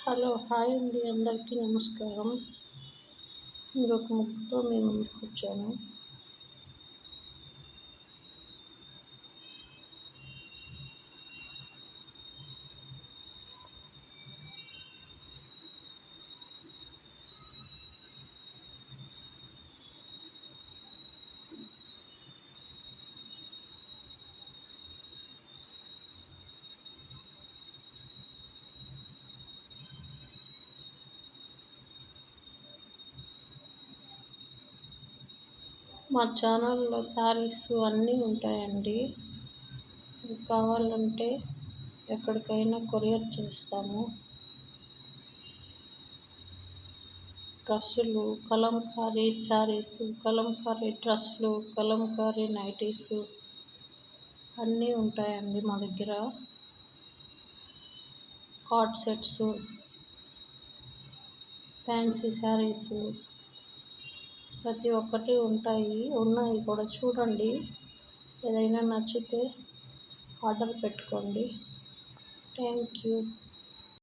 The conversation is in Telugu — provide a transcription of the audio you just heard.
హలో హాయ్ అండి, అందరికీ నమస్కారం. ఇంకొక ముగ్గుతో మీ ముందుకు వచ్చాను. మా ఛానల్లో శారీస్ అన్నీ ఉంటాయండి. మీకు కావాలంటే ఎక్కడికైనా కొరియర్ చేస్తాము. డ్రెస్సులు, కలంకారీ శారీస్, కలంకారీ డ్రెస్సులు, కలంకారీ నైటీస్ అన్నీ ఉంటాయండి మా దగ్గర. కార్డ్ సెట్స్, ఫ్యాన్సీ శారీస్ ప్రతి ఒక్కటి ఉన్నాయి కూడా, చూడండి. ఏదైనా నచ్చితే ఆర్డర్ పెట్టుకోండి. Thank you.